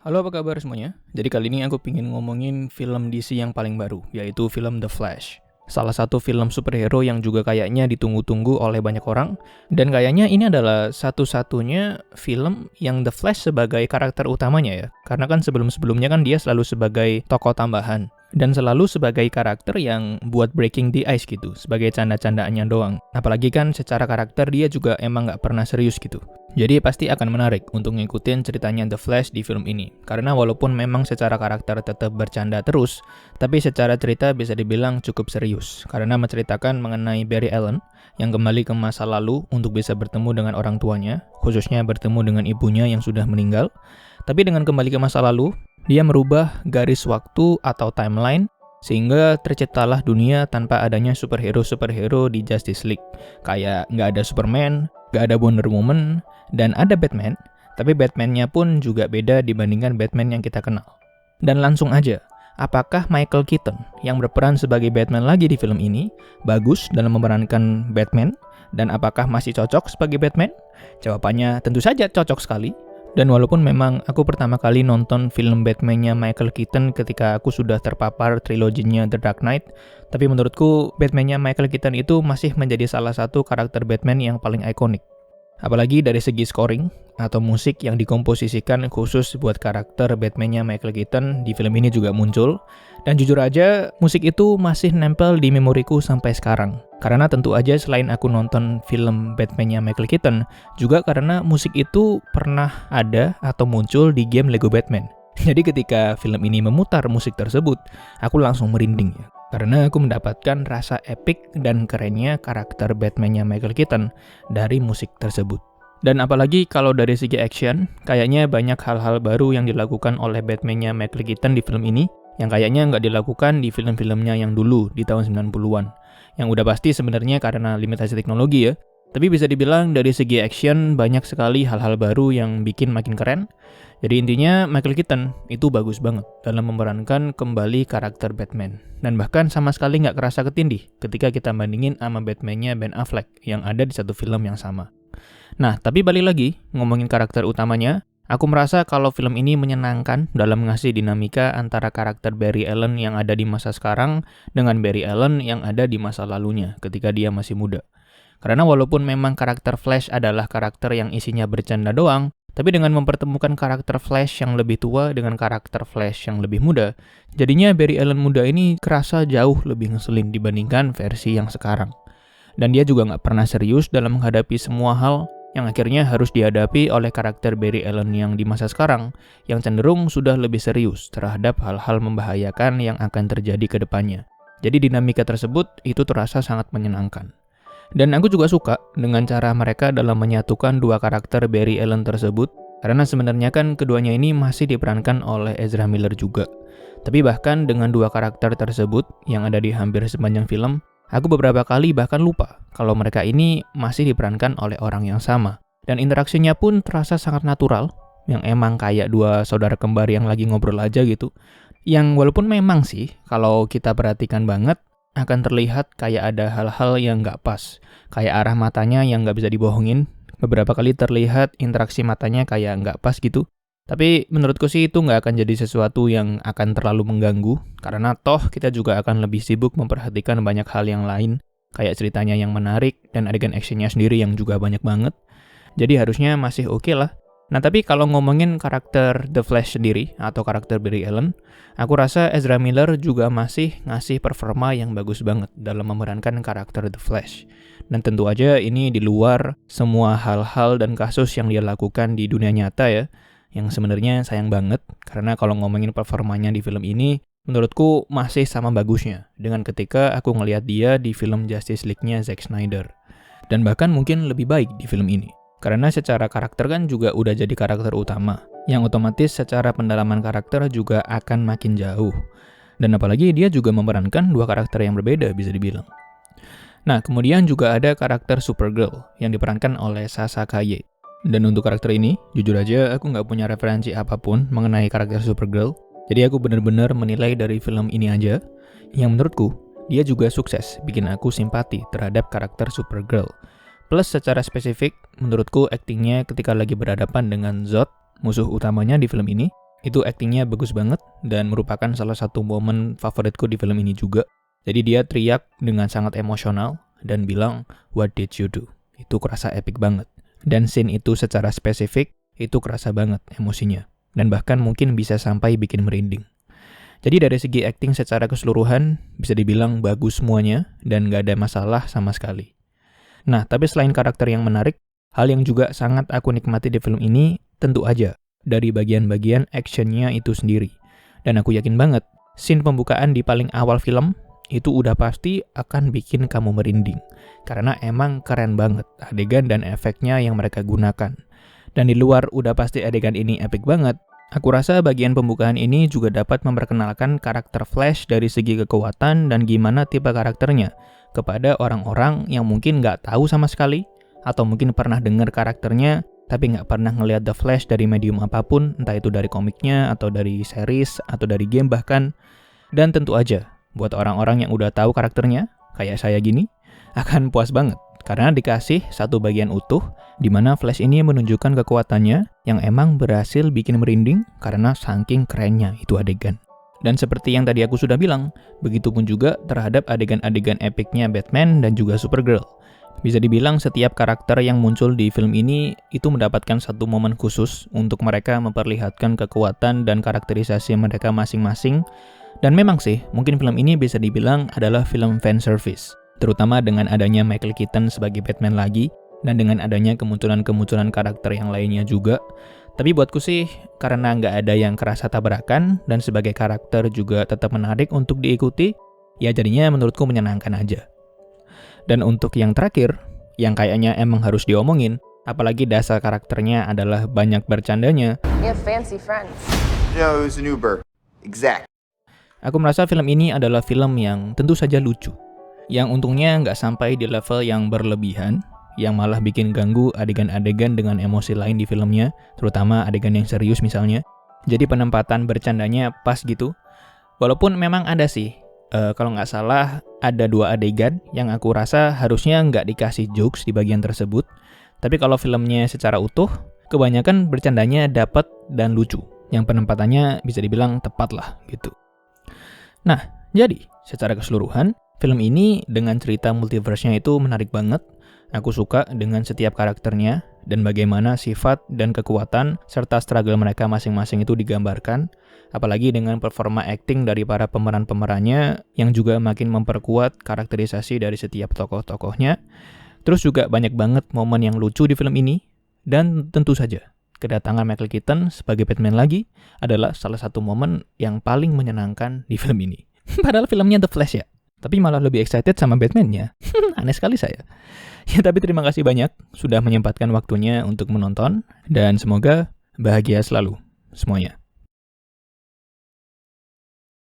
Halo, apa kabar semuanya? Jadi kali ini aku pengen ngomongin film DC yang paling baru, yaitu film The Flash. Salah satu film superhero yang juga kayaknya ditunggu-tunggu oleh banyak orang, dan kayaknya ini adalah satu-satunya film yang The Flash sebagai karakter utamanya ya. Karena kan sebelum-sebelumnya kan dia selalu sebagai tokoh tambahan, dan selalu sebagai karakter yang buat breaking the ice gitu, sebagai canda-candaannya doang. Apalagi kan secara karakter dia juga emang nggak pernah serius gitu. Jadi pasti akan menarik untuk ngikutin ceritanya The Flash di film ini. Karena walaupun memang secara karakter tetap bercanda terus, tapi secara cerita bisa dibilang cukup serius. Karena menceritakan mengenai Barry Allen yang kembali ke masa lalu untuk bisa bertemu dengan orang tuanya, khususnya bertemu dengan ibunya yang sudah meninggal. Tapi dengan kembali ke masa lalu, dia merubah garis waktu atau timeline sehingga terciptalah dunia tanpa adanya superhero-superhero di Justice League. Kayak nggak ada Superman, nggak ada Wonder Woman, dan ada Batman, tapi Batman-nya pun juga beda dibandingkan Batman yang kita kenal. Dan langsung aja, apakah Michael Keaton yang berperan sebagai Batman lagi di film ini bagus dalam memerankan Batman? Dan apakah masih cocok sebagai Batman? Jawabannya tentu saja cocok sekali. Dan walaupun memang aku pertama kali nonton film Batman-nya Michael Keaton ketika aku sudah terpapar triloginya The Dark Knight, tapi menurutku Batman-nya Michael Keaton itu masih menjadi salah satu karakter Batman yang paling ikonik. Apalagi dari segi scoring atau musik yang dikomposisikan khusus buat karakter Batman-nya Michael Keaton di film ini juga muncul. Dan jujur aja, musik itu masih nempel di memoriku sampai sekarang. Karena tentu aja selain aku nonton film Batman-nya Michael Keaton, juga karena musik itu pernah ada atau muncul di game Lego Batman. Jadi ketika film ini memutar musik tersebut, aku langsung merinding ya. Karena aku mendapatkan rasa epik dan kerennya karakter Batman-nya Michael Keaton dari musik tersebut. Dan apalagi kalau dari segi action, kayaknya banyak hal-hal baru yang dilakukan oleh Batman-nya Michael Keaton di film ini, yang kayaknya nggak dilakukan di film-filmnya yang dulu di tahun 90-an. Yang udah pasti sebenarnya karena limitasi teknologi ya. Tapi bisa dibilang dari segi action banyak sekali hal-hal baru yang bikin makin keren. Jadi intinya Michael Keaton itu bagus banget dalam memerankan kembali karakter Batman. Dan bahkan sama sekali nggak kerasa ketindih ketika kita bandingin sama Batman-nya Ben Affleck yang ada di satu film yang sama. Nah, tapi balik lagi, ngomongin karakter utamanya, aku merasa kalau film ini menyenangkan dalam ngasih dinamika antara karakter Barry Allen yang ada di masa sekarang dengan Barry Allen yang ada di masa lalunya ketika dia masih muda. Karena walaupun memang karakter Flash adalah karakter yang isinya bercanda doang, tapi dengan mempertemukan karakter Flash yang lebih tua dengan karakter Flash yang lebih muda, jadinya Barry Allen muda ini kerasa jauh lebih ngeselin dibandingkan versi yang sekarang. Dan dia juga nggak pernah serius dalam menghadapi semua hal yang akhirnya harus dihadapi oleh karakter Barry Allen yang di masa sekarang, yang cenderung sudah lebih serius terhadap hal-hal membahayakan yang akan terjadi ke depannya. Jadi dinamika tersebut itu terasa sangat menyenangkan. Dan aku juga suka dengan cara mereka dalam menyatukan dua karakter Barry Allen tersebut, karena sebenarnya kan keduanya ini masih diperankan oleh Ezra Miller juga. Tapi bahkan dengan dua karakter tersebut yang ada di hampir sepanjang film, aku beberapa kali bahkan lupa kalau mereka ini masih diperankan oleh orang yang sama. Dan interaksinya pun terasa sangat natural, yang emang kayak dua saudara kembar yang lagi ngobrol aja gitu. Yang walaupun memang sih, kalau kita perhatikan banget, akan terlihat kayak ada hal-hal yang nggak pas. Kayak arah matanya yang nggak bisa dibohongin. Beberapa kali terlihat interaksi matanya kayak nggak pas gitu. Tapi menurutku sih itu nggak akan jadi sesuatu yang akan terlalu mengganggu. Karena toh kita juga akan lebih sibuk memperhatikan banyak hal yang lain. Kayak ceritanya yang menarik dan adegan actionnya sendiri yang juga banyak banget. Jadi harusnya masih oke lah. Nah tapi kalau ngomongin karakter The Flash sendiri atau karakter Barry Allen, aku rasa Ezra Miller juga masih ngasih performa yang bagus banget dalam memerankan karakter The Flash. Dan tentu aja ini di luar semua hal-hal dan kasus yang dia lakukan di dunia nyata ya, yang sebenarnya sayang banget karena kalau ngomongin performanya di film ini, menurutku masih sama bagusnya dengan ketika aku ngelihat dia di film Justice League-nya Zack Snyder. Dan bahkan mungkin lebih baik di film ini. Karena secara karakter kan juga udah jadi karakter utama, yang otomatis secara pendalaman karakter juga akan makin jauh. Dan apalagi dia juga memerankan dua karakter yang berbeda bisa dibilang. Nah, kemudian juga ada karakter Supergirl yang diperankan oleh Sasha Calle. Dan untuk karakter ini, jujur aja aku nggak punya referensi apapun mengenai karakter Supergirl. Jadi aku benar-benar menilai dari film ini aja, yang menurutku dia juga sukses bikin aku simpati terhadap karakter Supergirl. Plus secara spesifik, menurutku aktingnya ketika lagi berhadapan dengan Zod, musuh utamanya di film ini, Itu aktingnya bagus banget dan merupakan salah satu momen favoritku di film ini juga. Jadi dia teriak dengan sangat emosional dan bilang, "What did you do?" Itu kerasa epic banget. Dan scene itu secara spesifik, itu kerasa banget emosinya. Dan bahkan mungkin bisa sampai bikin merinding. Jadi dari segi akting secara keseluruhan, bisa dibilang bagus semuanya dan gak ada masalah sama sekali. Nah, tapi selain karakter yang menarik, hal yang juga sangat aku nikmati di film ini, tentu aja dari bagian-bagian actionnya itu sendiri. Dan aku yakin banget, scene pembukaan di paling awal film, itu udah pasti akan bikin kamu merinding. Karena emang keren banget adegan dan efeknya yang mereka gunakan. Dan di luar udah pasti adegan ini epic banget, aku rasa bagian pembukaan ini juga dapat memperkenalkan karakter Flash dari segi kekuatan dan gimana tipe karakternya kepada orang-orang yang mungkin nggak tahu sama sekali, atau mungkin pernah dengar karakternya, tapi nggak pernah ngelihat The Flash dari medium apapun, entah itu dari komiknya, atau dari series, atau dari game bahkan. Dan tentu aja, buat orang-orang yang udah tahu karakternya, kayak saya gini, akan puas banget. Karena dikasih satu bagian utuh, di mana Flash ini menunjukkan kekuatannya yang emang berhasil bikin merinding karena saking kerennya itu adegan. Dan seperti yang tadi aku sudah bilang, begitupun juga terhadap adegan-adegan epicnya Batman dan juga Supergirl. Bisa dibilang setiap karakter yang muncul di film ini itu mendapatkan satu momen khusus untuk mereka memperlihatkan kekuatan dan karakterisasi mereka masing-masing. Dan memang sih, mungkin film ini bisa dibilang adalah film fan service, terutama dengan adanya Michael Keaton sebagai Batman lagi, dan dengan adanya kemunculan-kemunculan karakter yang lainnya juga. Tapi buatku sih, karena nggak ada yang kerasa tabrakan, dan sebagai karakter juga tetap menarik untuk diikuti, ya jadinya menurutku menyenangkan aja. Dan untuk yang terakhir, yang kayaknya emang harus diomongin, apalagi dasar karakternya adalah banyak bercandanya. You have fancy friends. No, it was an Uber. Exact. Aku merasa film ini adalah film yang tentu saja lucu. Yang untungnya nggak sampai di level yang berlebihan, yang malah bikin ganggu adegan-adegan dengan emosi lain di filmnya, terutama adegan yang serius misalnya. Jadi penempatan bercandanya pas gitu. Walaupun memang ada sih, kalau nggak salah ada 2 adegan yang aku rasa harusnya nggak dikasih jokes di bagian tersebut. Tapi kalau filmnya secara utuh, kebanyakan bercandanya dapat dan lucu. Yang penempatannya bisa dibilang tepat lah gitu. Nah, jadi secara keseluruhan, film ini dengan cerita multiverse-nya itu menarik banget. Aku suka dengan setiap karakternya dan bagaimana sifat dan kekuatan serta struggle mereka masing-masing itu digambarkan. Apalagi dengan performa acting dari para pemeran-pemerannya yang juga makin memperkuat karakterisasi dari setiap tokoh-tokohnya. Terus juga banyak banget momen yang lucu di film ini. Dan tentu saja, kedatangan Michael Keaton sebagai Batman lagi adalah salah satu momen yang paling menyenangkan di film ini. Padahal filmnya The Flash ya. Tapi malah lebih excited sama Batman-nya. Aneh sekali saya. Ya tapi terima kasih banyak sudah menyempatkan waktunya untuk menonton. Dan semoga bahagia selalu semuanya.